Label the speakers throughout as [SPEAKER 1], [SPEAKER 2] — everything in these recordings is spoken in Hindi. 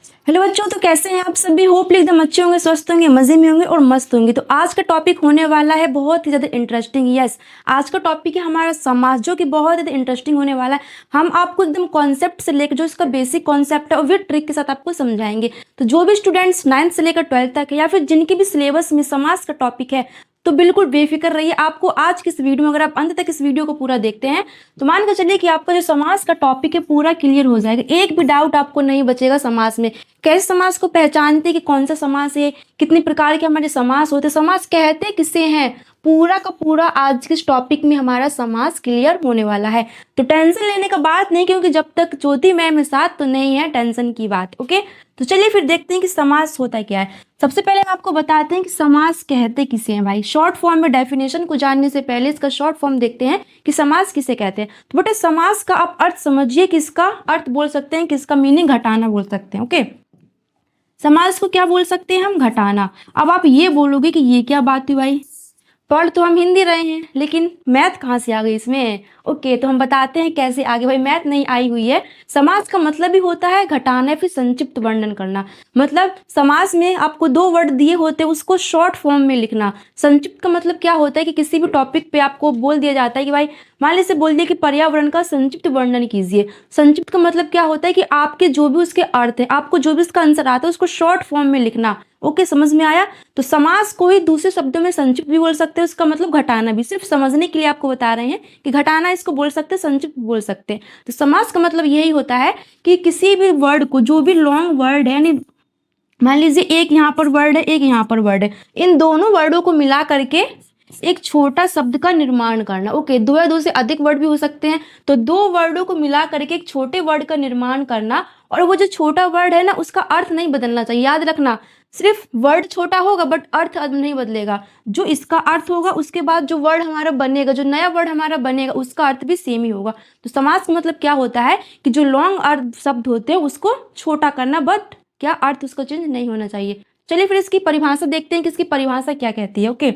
[SPEAKER 1] हेलो बच्चों, तो कैसे हैं आप सभी। होपली एकदम अच्छे होंगे, स्वस्थ होंगे, मजे में होंगे और मस्त होंगे। तो आज का टॉपिक होने वाला है बहुत ही ज़्यादा इंटरेस्टिंग। यस, आज का टॉपिक है हमारा समाज, जो कि बहुत ज़्यादा इंटरेस्टिंग होने वाला है। हम आपको एकदम कॉन्सेप्ट से लेकर जो इसका बेसिक कॉन्सेप्ट है और विद ट्रिक के साथ आपको समझाएंगे। तो जो भी स्टूडेंट्स 9th से लेकर 12th तक है या फिर जिनके भी सिलेबस में समाज का टॉपिक है, तो बिल्कुल बेफिक्र रहिए। आपको आज की इस वीडियो में, अगर आप अंत तक इस वीडियो को पूरा देखते हैं, तो मान के चलिए कि आपका जो समाज का टॉपिक है पूरा क्लियर हो जाएगा। एक भी डाउट आपको नहीं बचेगा समाज में। कैसे समाज को पहचानते कि कौन सा समाज है, कितने प्रकार के हमारे समाज होते, समाज कहते किसे हैं, पूरा का पूरा आज के इस टॉपिक में हमारा समाज क्लियर होने वाला है। तो टेंशन लेने का बात नहीं, क्योंकि जब तक ज्योति मैम साथ तो नहीं है टेंशन की बात। ओके, तो चलिए फिर देखते हैं कि समाज होता क्या है। सबसे पहले हम आपको बताते हैं कि समाज कहते किसे हैं भाई। शॉर्ट फॉर्म में डेफिनेशन को जानने से पहले इसका शॉर्ट फॉर्म देखते हैं कि समाज किसे कहते हैं। तो बेटे, समाज का आप अर्थ समझिए, किसका अर्थ बोल सकते हैं, किसका मीनिंग घटाना बोल सकते हैं। ओके, समाज को क्या बोल सकते हैं हम, घटाना। अब आप ये बोलोगे कि ये क्या बात हुई भाई, पढ़ तो हम हिंदी रहे हैं लेकिन मैथ कहाँ से आ गई इसमें। ओके, तो हम बताते हैं कैसे आगे। भाई मैथ नहीं आई हुई है। समाज का मतलब ही होता है घटाना, फिर संक्षिप्त वर्णन करना। मतलब समाज में आपको 2 वर्ड दिए होते हैं, उसको शॉर्ट फॉर्म में लिखना। संक्षिप्त का मतलब क्या होता है कि किसी भी टॉपिक पे आपको बोल दिया जाता है कि भाई मान लीजिए बोल दिया कि पर्यावरण का संक्षिप्त वर्णन कीजिए। संक्षिप्त का मतलब क्या होता है कि आपके जो भी उसके अर्थ है, आपको जो भी उसका आंसर आता है, उसको शॉर्ट फॉर्म में लिखना। ओके, समझ में आया। तो समाज को ही दूसरे शब्दों में संक्षिप्त भी बोल सकते हैं, उसका मतलब घटाना भी। सिर्फ समझने के लिए आपको बता रहे हैं कि घटाना इसको बोल सकते हैं, संक्षिप्त बोल सकते हैं। तो समाज का मतलब यही होता है कि किसी भी वर्ड को, जो भी लॉन्ग वर्ड है, यानी मान लीजिए एक यहाँ पर वर्ड है, एक यहाँ पर वर्ड है, इन दोनों वर्डों को मिला करके एक छोटा शब्द का निर्माण करना। ओके, 2 या 2 से अधिक वर्ड भी हो सकते हैं। तो 2 वर्डों को मिला करके एक छोटे वर्ड का निर्माण करना। और वो जो छोटा वर्ड है ना, उसका अर्थ नहीं बदलना चाहिए। याद रखना, सिर्फ वर्ड छोटा होगा बट अर्थ नहीं बदलेगा। जो इसका अर्थ होगा, उसके बाद जो वर्ड हमारा बनेगा, जो नया वर्ड हमारा बनेगा, उसका अर्थ भी सेम ही होगा। तो समास का मतलब क्या होता है कि जो लॉन्ग अर्थ शब्द होते हैं उसको छोटा करना, बट क्या अर्थ उसका चेंज नहीं होना चाहिए। चलिए फिर इसकी परिभाषा देखते हैं कि इसकी परिभाषा क्या कहती है। ओके,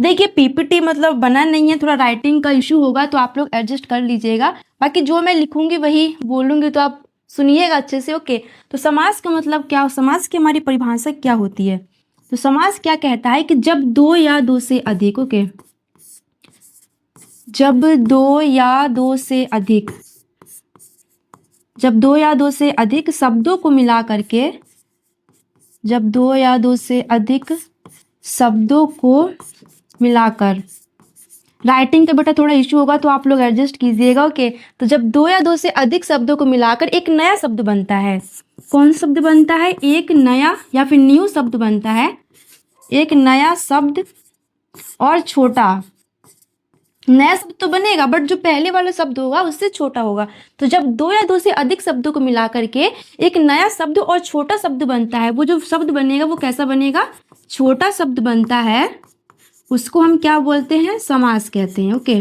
[SPEAKER 1] देखिए पीपीटी मतलब बना नहीं है, थोड़ा राइटिंग का इशू होगा तो आप लोग एडजस्ट कर लीजिएगा। बाकी जो मैं लिखूंगी वही बोलूंगी, तो आप सुनिएगा अच्छे से। ओके, तो समाज का मतलब क्या, समाज की हमारी परिभाषा क्या होती है। तो समाज क्या कहता है कि जब 2 या 2 से अधिक, ओके, जब 2 या 2 से अधिक, जब 2 या 2 से अधिक शब्दों को मिला करके, जब 2 या 2 से अधिक शब्दों को मिलाकर, राइटिंग का बेटा थोड़ा इशू होगा तो आप लोग एडजस्ट कीजिएगा। ओके, तो जब 2 या 2 से अधिक शब्दों को मिलाकर एक नया शब्द बनता है। कौन सा शब्द बनता है, एक नया या फिर न्यू शब्द बनता है। एक नया शब्द और छोटा, नया शब्द तो बनेगा बट जो पहले वाला शब्द होगा उससे छोटा होगा। तो जब 2 या 2 से अधिक शब्दों को मिला करके एक नया शब्द और छोटा शब्द बनता है, वो जो शब्द बनेगा वो कैसा बनेगा, छोटा शब्द बनता है, उसको हम क्या बोलते हैं, समास कहते हैं। ओके,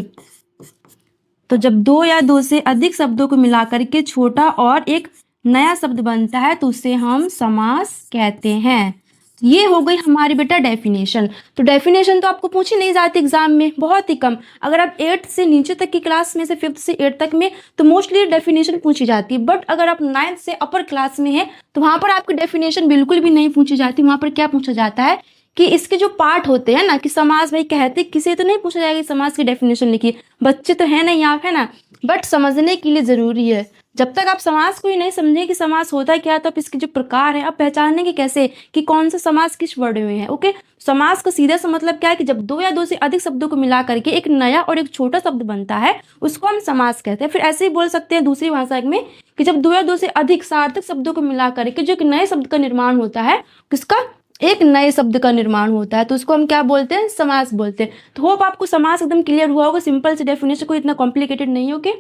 [SPEAKER 1] तो जब 2 या 2 से अधिक शब्दों को मिलाकर के छोटा और एक नया शब्द बनता है तो उसे हम समास कहते हैं। ये हो गई हमारी बेटा डेफिनेशन। तो डेफिनेशन तो आपको पूछी नहीं जाती एग्जाम में, बहुत ही कम। अगर आप 8th से नीचे तक की क्लास में से 5th से 8th तक में तो मोस्टली डेफिनेशन पूछी जाती है। बट अगर आप 9th से अपर क्लास में है तो वहां पर आपकी डेफिनेशन बिल्कुल भी नहीं पूछी जाती। वहां पर क्या पूछा जाता है कि इसके जो पार्ट होते हैं ना, कि समाज भाई कहते किसे, तो नहीं पूछा जाएगा समाज की डेफिनेशन लिखिए। बच्चे तो है नहीं आप, है ना, बट समझने के लिए जरूरी है। जब तक आप समाज को ही नहीं समझे कि समाज होता क्या, तो आप इसके जो प्रकार है आप पहचानेंगे कैसे कि कौन सा समाज किस वर्ड में है। ओके, समाज का सीधा सा मतलब क्या है कि जब 2 या 2 से अधिक शब्दों को मिला करके एक नया और एक छोटा शब्द बनता है, उसको हम समास कहते हैं। फिर ऐसे ही बोल सकते हैं दूसरी भाषा में कि जब 2 या 2 से अधिक सार्थक शब्दों को मिला करके जो एक नए शब्द का निर्माण होता है, किसका, एक नए शब्द का निर्माण होता है, तो उसको हम क्या बोलते हैं, समास बोलते हैं। तो होप आपको समास एकदम क्लियर हुआ होगा, सिंपल से डेफिनेशन, कोई इतना कॉम्प्लिकेटेड नहीं है। ओके,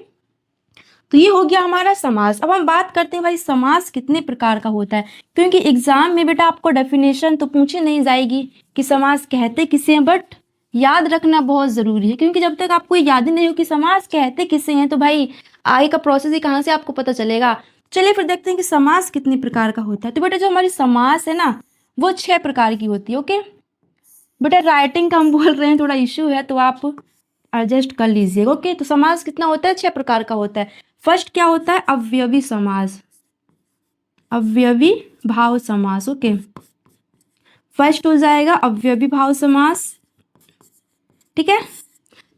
[SPEAKER 1] तो ये हो गया हमारा समास। अब हम बात करते हैं भाई समास कितने प्रकार का होता है, क्योंकि एग्जाम में बेटा आपको डेफिनेशन तो पूछी नहीं जाएगी कि समास कहते किसे हैं, बट याद रखना बहुत जरूरी है। क्योंकि जब तक आपको याद ही नहीं हो कि समास कहते किसे हैं, तो भाई आगे का प्रोसेस ही कहाँ से आपको पता चलेगा। चलिए फिर देखते हैं कि समास कितने प्रकार का होता है। तो बेटा जो हमारी समास है ना, वो 6 प्रकार की होती है। ओके बेटा, राइटिंग का हम बोल रहे हैं, थोड़ा इश्यू है तो आप एडजस्ट कर लीजिएगा। ओके, तो समास कितना होता है, 6 प्रकार का होता है। फर्स्ट क्या होता है, अवयवी समास। अवयवी भाव समास। ओके, फर्स्ट हो जाएगा अवयवी भाव समास, ठीक है।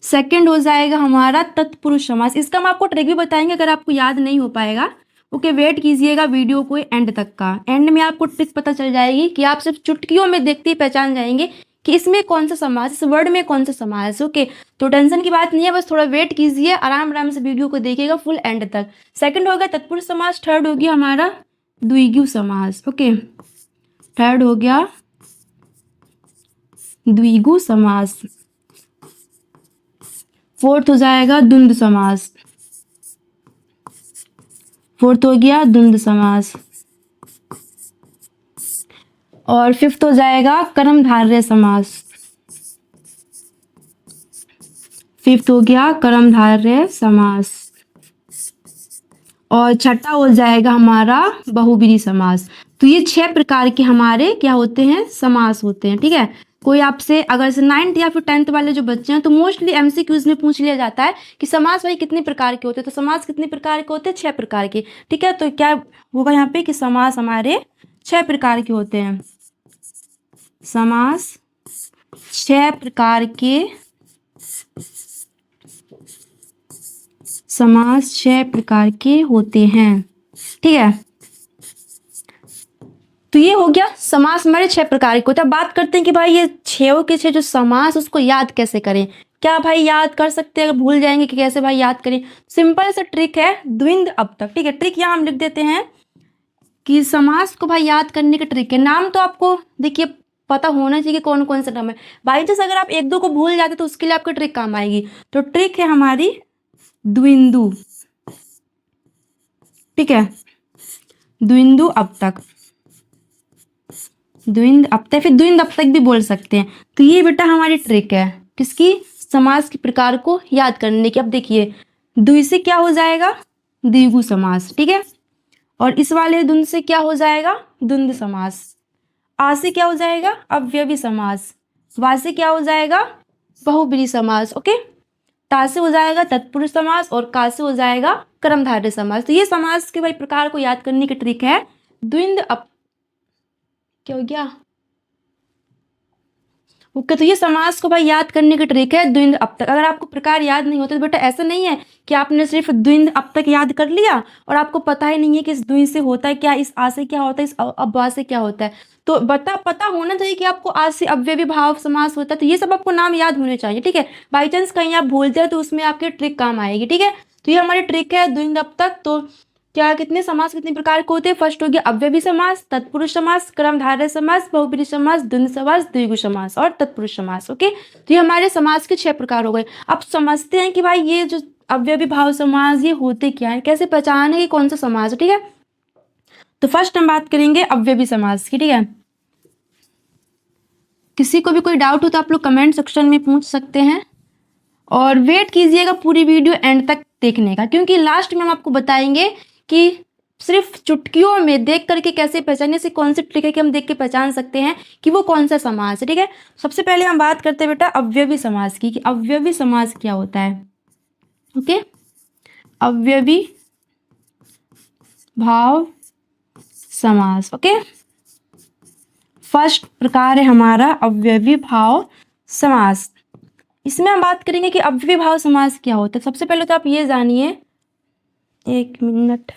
[SPEAKER 1] सेकंड हो जाएगा हमारा तत्पुरुष समास। इसका हम आपको ट्रिक भी बताएंगे अगर आपको याद नहीं हो पाएगा। ओके, वेट कीजिएगा वीडियो को एंड तक का। एंड में आपको ट्रिक पता चल जाएगी कि आप सिर्फ चुटकियों में देखते ही पहचान जाएंगे कि इसमें कौन सा समास, इस वर्ड में कौन सा समास। ओके, तो टेंशन की बात नहीं है, बस थोड़ा वेट कीजिए, आराम आराम से वीडियो को देखिएगा फुल एंड तक। सेकंड हो गया तत्पुरुष समास, थर्ड हो गया हमारा द्विगु समास। ओके, थर्ड हो गया द्विगु समास। फोर्थ हो जाएगा द्वंद्व समास। फोर्थ हो गया द्वंद्व समास। और फिफ्थ हो जाएगा कर्मधारय समास। फिफ्थ हो गया कर्मधारय समास। और छठा हो जाएगा हमारा बहुब्रीहि समास। तो ये 6 प्रकार के हमारे क्या होते हैं, समास होते हैं, ठीक है। कोई आपसे अगर से 9th या फिर 10th वाले जो बच्चे हैं तो मोस्टली एमसीक्यूज में पूछ लिया जाता है कि समास भाई कितने प्रकार के होते हैं। तो समास कितने प्रकार के होते हैं, 6 प्रकार के, ठीक है। तो क्या होगा यहाँ पे कि समास हमारे 6 प्रकार के होते हैं। समास 6 प्रकार के, समास 6 प्रकार के होते हैं, ठीक है। तो ये हो गया समास हमारे 6 प्रकार के होते हैं। बात करते हैं कि भाई ये 6 के 6 जो समास उसको याद कैसे करें। क्या भाई याद कर सकते हैं, अगर भूल जाएंगे कि कैसे भाई याद करें। सिंपल सा ट्रिक है द्विंद अब तक, ठीक है। ट्रिक यहाँ हम लिख देते हैं कि समास को भाई याद करने का ट्रिक है। नाम तो आपको देखिए पता होना चाहिए कौन कौन सा नाम है। बाई चांस अगर आप 1-2 को भूल जाते तो उसके लिए आपकी ट्रिक काम आएगी। तो ट्रिक है हमारी द्विंदु, ठीक है। द्विंदु अब तक, द्विंद अब तक, फिर द्विंद अब तक भी बोल सकते हैं। तो ये बेटा हमारी ट्रिक है किसकी, समास के प्रकार को याद करने की। अब देखिए द्वि से क्या हो जाएगा, द्विगु समास, ठीक है। और इस वाले द्वंद से क्या हो जाएगा, द्वंद्व समास। आ से क्या हो जाएगा, अव्यवी समास। वा से क्या हो जाएगा, बहुब्रीहि समास। ओके, ता से हो जाएगा तत्पुरुष समास और का से हो जाएगा कर्मधारय समास। तो ये समास के भाई प्रकार को याद करने की ट्रिक है द्विंद अब, क्या हो गया, ओके। तो ये समास को भाई याद करने की ट्रिक है द्विंद अब तक। अगर आपको प्रकार याद नहीं होते तो बेटा ऐसा नहीं है कि आपने सिर्फ द्विंद अब तक याद कर लिया और आपको पता ही नहीं है कि इस द्विंद से होता है क्या, इस आ से क्या होता है, इस अब्बा से क्या होता है। तो पता होना चाहिए कि आपको आज से अव्यवी भाव समास होता है। तो ये सब आपको नाम याद होने चाहिए, ठीक है। बाई चांस कहीं आप भूलते हैं तो उसमें आपकी ट्रिक काम आएगी, ठीक है। तो ये हमारी ट्रिक है द्विंद अब तक। तो क्या कितने समास कितने प्रकार के होते हैं, फर्स्ट हो गया अव्यवी समास, तत्पुरुष समास, कर्मधारय समास, बहुब्रीहि समास, द्वंद्व समास, द्विगु समास और तत्पुरुष समास। ओके, तो ये हमारे समास के 6 प्रकार हो गए। अब समझते हैं कि भाई ये जो अव्यवी भाव समास ये होते क्या है, कैसे पहचाने कि कौन सा समास है, ठीक है। तो फर्स्ट हम बात करेंगे अव्यवी समास की, ठीक है। किसी को भी कोई डाउट हो तो आप लोग कमेंट सेक्शन में पूछ सकते हैं और वेट कीजिएगा पूरी वीडियो एंड तक देखने का, क्योंकि लास्ट में हम आपको बताएंगे कि सिर्फ चुटकियों में देख करके कैसे पहचानने से कौन सी ट्रिक है कि हम देख के पहचान सकते हैं कि वो कौन सा समास है, ठीक है। सबसे पहले हम बात करते हैं बेटा अव्यवी समास की, कि अव्यवी समास क्या होता है। ओके, अव्यवी भाव समास। ओके, फर्स्ट प्रकार है हमारा अव्यवी भाव समास। इसमें हम बात करेंगे कि अव्यवी भाव समास क्या होता है। सबसे पहले तो आप ये जानिए, 1 मिनट।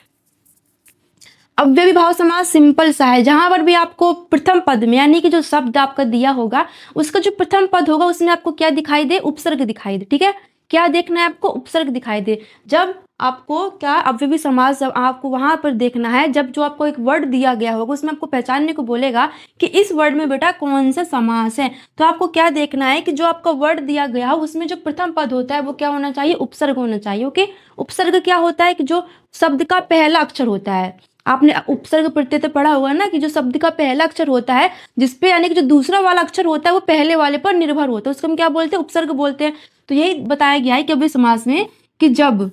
[SPEAKER 1] अव्यवी भाव समास सिंपल सा है, जहां पर भी आपको प्रथम पद में यानी कि जो शब्द आपका दिया होगा उसका जो प्रथम पद होगा उसमें आपको क्या दिखाई दे, उपसर्ग दिखाई दे, ठीक है। क्या देखना है आपको, उपसर्ग दिखाई दे। जब आपको क्या अव्यवी समास जब आपको वहां पर देखना है, जब जो आपको एक वर्ड दिया गया होगा उसमें आपको पहचानने को बोलेगा कि इस वर्ड में बेटा कौन सा समास है, तो आपको क्या देखना है कि जो आपका वर्ड दिया गया हो उसमें जो प्रथम पद होता है वो क्या होना चाहिए, उपसर्ग होना चाहिए। ओके, उपसर्ग क्या होता है कि जो शब्द का पहला अक्षर होता है। आपने उपसर्ग प्रत्यय तो पढ़ा होगा ना कि जो शब्द का पहला अक्षर होता है जिसपे यानी कि जो दूसरा वाला अक्षर होता है वो पहले वाले पर निर्भर होता है, उसको हम क्या बोलते हैं, उपसर्ग बोलते हैं। तो यही बताया गया है कि अव्यवी समास में कि जब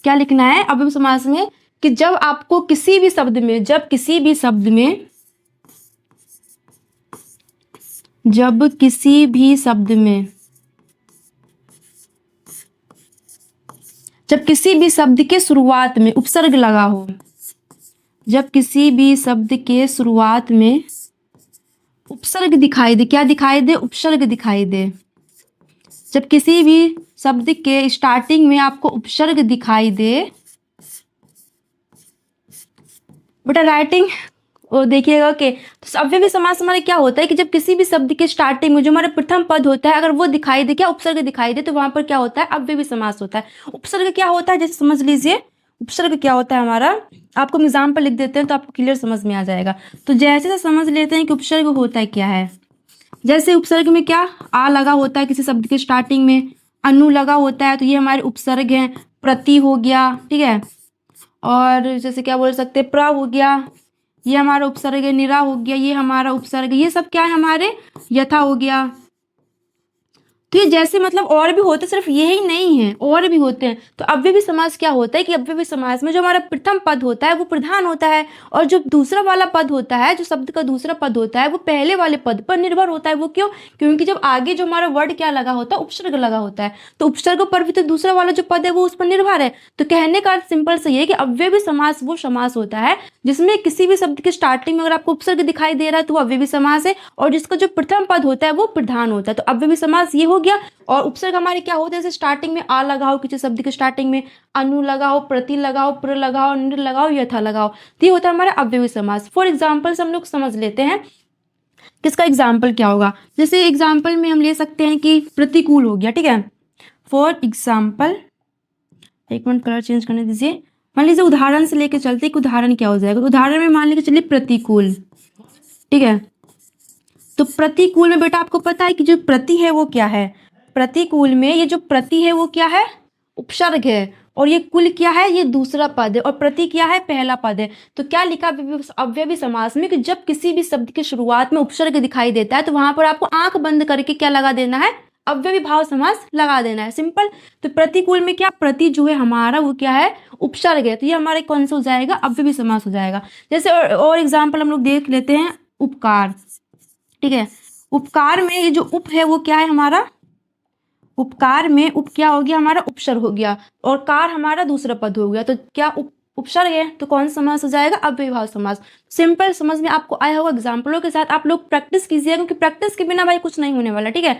[SPEAKER 1] क्या लिखना है अव्यवी समास में कि जब आपको किसी भी शब्द में, जब किसी भी शब्द में, जब किसी भी शब्द में जब किसी भी शब्द के शुरुआत में उपसर्ग लगा हो, जब किसी भी शब्द के शुरुआत में उपसर्ग दिखाई दे, क्या दिखाई दे, उपसर्ग दिखाई दे। जब किसी भी शब्द के स्टार्टिंग में आपको उपसर्ग दिखाई दे, बेटा राइटिंग और देखिएगा कि तो अव्ययी समास हमारे क्या होता है कि जब किसी भी शब्द के स्टार्टिंग में जो हमारा प्रथम पद होता है अगर वो दिखाई दे, क्या उपसर्ग दिखाई दे, तो वहां पर क्या होता है, अव्ययी समास होता है। उपसर्ग क्या होता है, जैसे समझ लीजिए उपसर्ग क्या होता है हमारा, आपको एग्जाम्पल लिख देते हैं तो आपको क्लियर समझ में आ जाएगा। तो जैसे समझ लेते हैं कि उपसर्ग होता है क्या है। जैसे उपसर्ग में क्या आ लगा होता है किसी शब्द के स्टार्टिंग में, अनु लगा होता है तो ये हमारे उपसर्ग हैं। प्रति हो गया, ठीक है, और जैसे क्या बोल सकते हैं, प्र हो गया, ये हमारा उपसर्ग है। निरा हो गया, ये हमारा उपसर्ग है। ये सब क्या है हमारे, यथा हो गया। तो ये जैसे मतलब और भी होते, सिर्फ यही नहीं है, और भी होते हैं। तो अव्ययी समास क्या होता है कि अव्ययी समास में जो हमारा प्रथम पद होता है वो प्रधान होता है, और जो दूसरा वाला पद होता है, जो शब्द का दूसरा पद होता है वो पहले वाले पद पर निर्भर होता है। वो क्यों, क्योंकि जब आगे जो हमारा वर्ड क्या लगा होता है, उपसर्ग लगा होता है, तो उपसर्ग पर भी तो दूसरा वाला जो पद है वो उस पर निर्भर है। तो कहने का अर्थ सिंपल से ये है कि अव्ययी समास वो समास होता है जिसमें किसी भी शब्द के स्टार्टिंग में अगर आपको उपसर्ग दिखाई दे रहा है तो वो अव्ययी समास है, और जिसका जो प्रथम पद होता है वो प्रधान होता है। तो अव्ययी समास ये हो गया। और उपसर्ग हमारे क्या होते हैं, जैसे स्टार्टिंग में आ लगाओ, किसी शब्द के स्टार्टिंग में अनु लगाओ, प्रति लगाओ, प्र लगाओ, निर लगाओ, यथा लगाओ, तो ये होता है हमारा अव्ययी समास। फॉर एग्जाम्पल हम लोग समझ लेते हैं किसका एग्जाम्पल क्या होगा। जैसे एग्जाम्पल में हम ले सकते हैं कि प्रतिकूल हो गया, ठीक है। फॉर एग्जाम्पल, एक मिनट कलर चेंज करने दीजिए। मान लीजिए उदाहरण से लेके चलते एक उदाहरण क्या हो जाएगा। तो उदाहरण में मान लीजिए चलिए प्रतिकूल, ठीक है। तो प्रतिकूल में बेटा आपको पता है कि जो प्रति है वो क्या है, प्रतिकूल में ये जो प्रति है वो क्या है, उपसर्ग है, और ये कुल क्या है, ये दूसरा पद है, और प्रति क्या है, पहला पद है। तो क्या लिखा अव्ययी समास में कि जब किसी भी शब्द की शुरुआत में उपसर्ग दिखाई देता है तो वहां पर आपको आंख बंद करके क्या लगा देना है, अव्ययी भाव समास लगा देना है, सिंपल। तो प्रतिकूल में क्या, प्रति जो है हमारा वो क्या है, उपसर्ग है, तो ये हमारे कौन सा हो जाएगा, अव्ययी समास हो जाएगा। जैसे और एग्जाम्पल हम लोग देख लेते हैं, उपकार, ठीक है। उपकार में ये जो उप है वो क्या है हमारा, उपकार में उप क्या हो गया हमारा, उपसर्ग हो गया, और कार हमारा दूसरा पद हो गया। तो क्या उपसर्ग है, तो कौन सा समास हो जाएगा, अव्ययी भाव समास। सिंपल समझ में आपको आया होगा। एग्जाम्पलों के साथ आप लोग प्रैक्टिस कीजिए, क्योंकि प्रैक्टिस के बिना भाई कुछ नहीं होने वाला, ठीक है।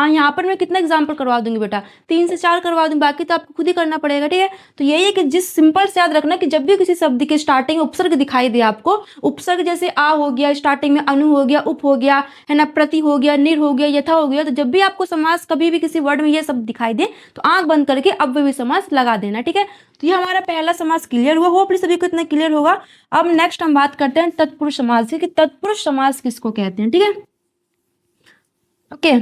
[SPEAKER 1] यहाँ पर मैं कितना एग्जाम्पल करवा दूंगी बेटा, 3 से 4 करवा दूंगी, बाकी तो आपको खुद ही करना पड़ेगा, ठीक है। तो यही है कि जिस सिंपल से याद रखना कि जब भी किसी शब्द के स्टार्टिंग में उपसर्ग दिखाई दे आपको, उपसर्ग जैसे आ हो गया, स्टार्टिंग में अनु हो गया, उप हो गया, है ना, प्रति हो गया, निर हो गया, यथा हो गया, तो जब भी आपको समास कभी भी किसी वर्ड में ये सब दिखाई दे तो आंख बंद करके अव्ययी समास लगा देना, ठीक है। तो ये हमारा पहला समास क्लियर हुआ, होपली सभी को इतना क्लियर होगा। अब नेक्स्ट हम बात करते हैं तत्पुरुष समास की, कि तत्पुरुष समास किसको कहते हैं, ठीक है। ओके,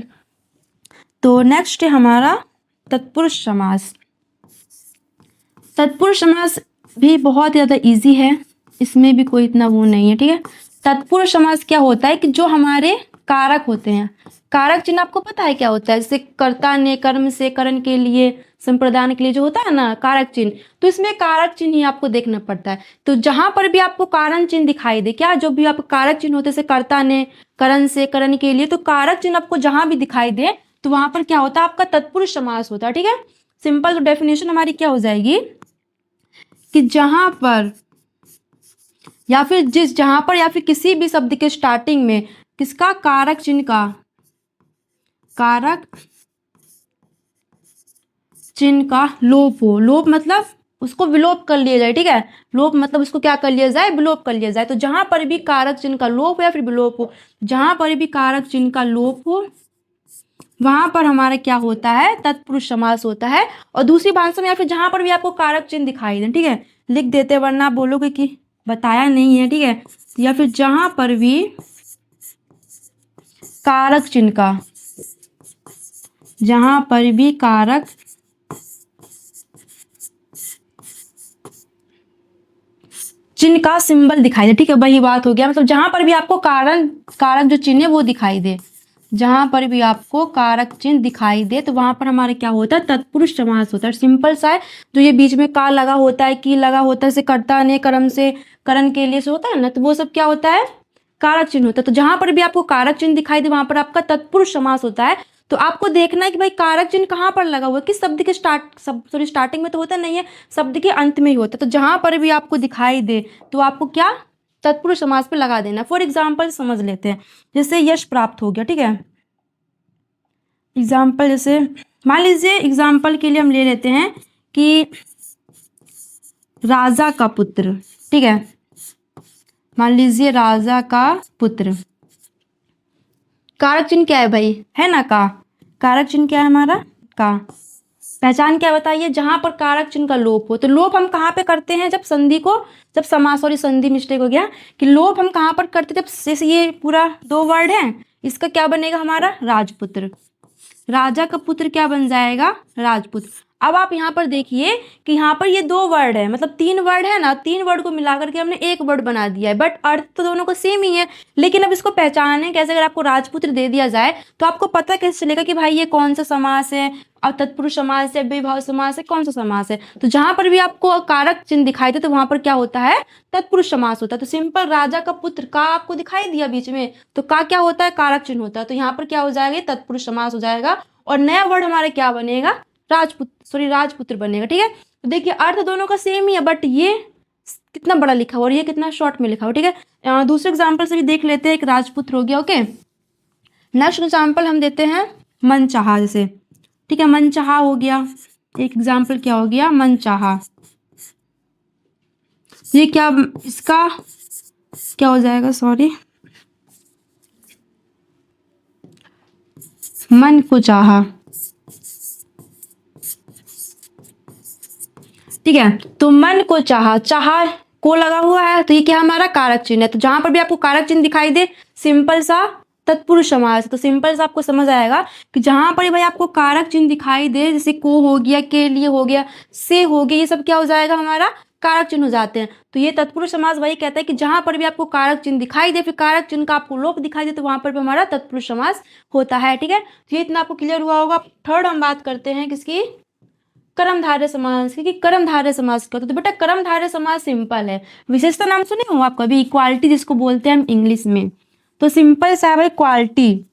[SPEAKER 1] तो नेक्स्ट है हमारा तत्पुरुष समास। तत्पुरुष समास भी बहुत ज़्यादा इजी है, इसमें भी कोई इतना वो नहीं है, ठीक है। तत्पुरुष समास क्या होता है कि जो हमारे कारक होते हैं, कारक चिन्ह आपको पता है क्या होता है, जैसे कर्ता ने, कर्म से, करण के लिए, संप्रदान के लिए जो होता है ना कारक चिन्ह, तो इसमें कारक चिन्ह ही आपको देखना पड़ता है। तो जहां पर भी आपको कारण चिन्ह दिखाई दे, क्या जो भी आपको कारक चिन्ह होते हैं, जैसे कर्ता ने, करण से, करण के लिए, तो कारक चिन्ह आपको जहां भी दिखाई दे तो वहां पर क्या होता है, आपका तत्पुरुष समास होता है, ठीक है। सिंपल तो डेफिनेशन हमारी क्या हो जाएगी कि जहां पर या फिर जहां पर या फिर किसी भी शब्द के स्टार्टिंग में किसका, कारक चिन्ह का, कारक चिन्ह का लोप हो। लोप मतलब उसको विलोप कर लिया जाए, ठीक है। लोप मतलब उसको क्या कर लिया जाए, विलोप कर लिया जाए। तो जहां पर भी कारक चिन्ह का लोप हो या फिर विलोप हो, जहां पर भी कारक चिन्ह का लोप हो वहां पर हमारा क्या होता है, तत्पुरुष समास होता है। और दूसरी भाषा में या फिर जहां पर भी आपको कारक चिन्ह दिखाई दे, ठीक है, लिख देते हैं वरना आप बोलोगे कि बताया नहीं है, ठीक है। या फिर जहां पर भी कारक चिन्ह का, जहां पर भी कारक चिन्ह का सिंबल दिखाई दे, ठीक है, वही बात हो गया। मतलब जहां पर भी आपको कारक जो चिन्ह है वो दिखाई दे, जहां पर भी आपको कारक चिन्ह दिखाई दे तो वहां पर हमारे क्या होता है, तत्पुरुष समास होता है। सिंपल सा है, जो ये बीच में का लगा होता है, की लगा होता है, जैसे कर्ता ने, कर्म से, करण के लिए से होता है ना, तो वो सब क्या होता है, कारक चिन्ह होता है। तो जहां पर भी आपको कारक चिन्ह दिखाई दे वहां पर आपका तत्पुरुष समास होता है। तो आपको देखना है कि भाई कारक चिन्ह कहाँ पर लगा हुआ है, किस शब्द के स्टार्टिंग में तो होता नहीं है, शब्द के अंत में ही होता है। तो जहाँ पर भी आपको दिखाई दे तो आपको क्या तत्पुरुष समास पे लगा देना। फॉर एग्जाम्पल समझ लेते हैं, जैसे यश प्राप्त हो गया, ठीक है। एग्जाम्पल जैसे मान लीजिए एग्जाम्पल के लिए हम ले लेते हैं कि राजा का पुत्र, ठीक है, मान लीजिए राजा का पुत्र। कारक चिन्ह क्या है भाई, है ना का। कारक चिन्ह क्या है हमारा का। पहचान क्या बताइए, जहां पर कारक चिन्ह का लोप हो। तो लोप हम कहाँ पे करते हैं, जब संधि को, जब समास, सॉरी संधि मिस्टेक हो गया, कि लोप हम कहाँ पर करते, जब जैसे ये पूरा 2 वर्ड है, इसका क्या बनेगा हमारा राजपुत्र। राजा का पुत्र क्या बन जाएगा, राजपुत्र। अब आप यहाँ पर देखिए कि यहाँ पर ये 2 वर्ड है, मतलब 3 वर्ड है ना, 3 वर्ड को मिलाकर के हमने 1 वर्ड बना दिया है, बट अर्थ तो दोनों को सेम ही है। लेकिन अब इसको पहचानने कैसे, अगर आपको राजपुत्र दे दिया जाए तो आपको पता कैसे चलेगा कि भाई ये कौन सा समास है, और तत्पुरुष समास है, विभाव समास है, कौन सा समास है। तो जहां पर भी आपको कारक चिन्ह दिखाई दे तो वहां पर क्या होता है, तत्पुरुष समास होता है। तो सिंपल राजा का पुत्र का आपको दिखाई दिया बीच में, तो का क्या होता है, कारक चिन्ह होता है। तो यहाँ पर क्या हो जाएगा, तत्पुरुष समास हो जाएगा, और नया वर्ड हमारे क्या बनेगा, राजपुत्र बनेगा, ठीक है। तो देखिए अर्थ दोनों का सेम ही है, बट ये कितना बड़ा लिखा हुआ और ये कितना शॉर्ट में लिखा हुआ, ठीक है। दूसरे एग्जाम्पल से भी देख लेते हैं, एक राजपुत्र हो गया, ओके। नेक्स्ट एग्जाम्पल हम देते हैं मनचाहा, जैसे, ठीक है, मनचाहा हो गया। एक एग्जाम्पल क्या हो गया, मनचाहा। ये क्या, इसका क्या हो जाएगा, सॉरी, मन को चाहा, ठीक है। तो मन को चाहा, चाहा को लगा हुआ है, तो ये क्या हमारा कारक चिन्ह है। तो जहां पर भी आपको कारक चिन्ह दिखाई दे, सिंपल सा तत्पुरुष समास। तो सिंपल सा आपको समझ आएगा कि जहां पर भाई आपको कारक चिन्ह दिखाई दे, जैसे को हो गया, के लिए हो गया, से हो गया, ये सब क्या हो जाएगा हमारा कारक चिन्ह हो जाते हैं। तो ये तत्पुरुष समास वही कहता है कि जहां पर भी आपको कारक चिन्ह दिखाई दे, फिर कारक चिन्ह का आपको लोप दिखाई दे, तो वहां पर भी हमारा तत्पुरुष समास होता है, ठीक है। तो ये इतना आपको क्लियर हुआ होगा। थर्ड हम बात करते हैं किसकी, कर्मधारय समास की। कर्मधारय समास क्या होता है। तो बेटा कर्मधारय समास सिंपल है, विशेषता नाम सुने हो आप कभी, इक्वालिटी जिसको बोलते हैं हम इंग्लिश में। तो सिंपल सा है क्वालिटी,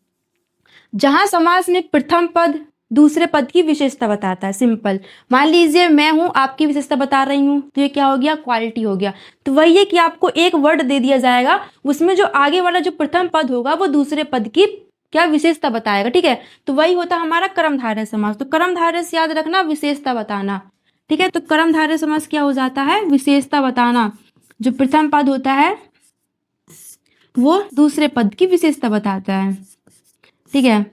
[SPEAKER 1] जहां समास में प्रथम पद दूसरे पद की विशेषता बताता है। सिंपल, मान लीजिए मैं हूं, आपकी विशेषता बता रही हूं, तो ये क्या हो गया, क्वालिटी हो गया। तो वही है कि आपको एक वर्ड दे दिया जाएगा, उसमें जो आगे वाला जो प्रथम पद होगा वो दूसरे पद की क्या विशेषता बताएगा, ठीक है। तो वही होता है हमारा कर्मधारय समास। तो कर्मधारय से याद रखना विशेषता बताना, ठीक है। तो कर्मधारय समास क्या हो जाता है, विशेषता बताना। जो प्रथम पद होता है वो दूसरे पद की विशेषता बताता है, ठीक है।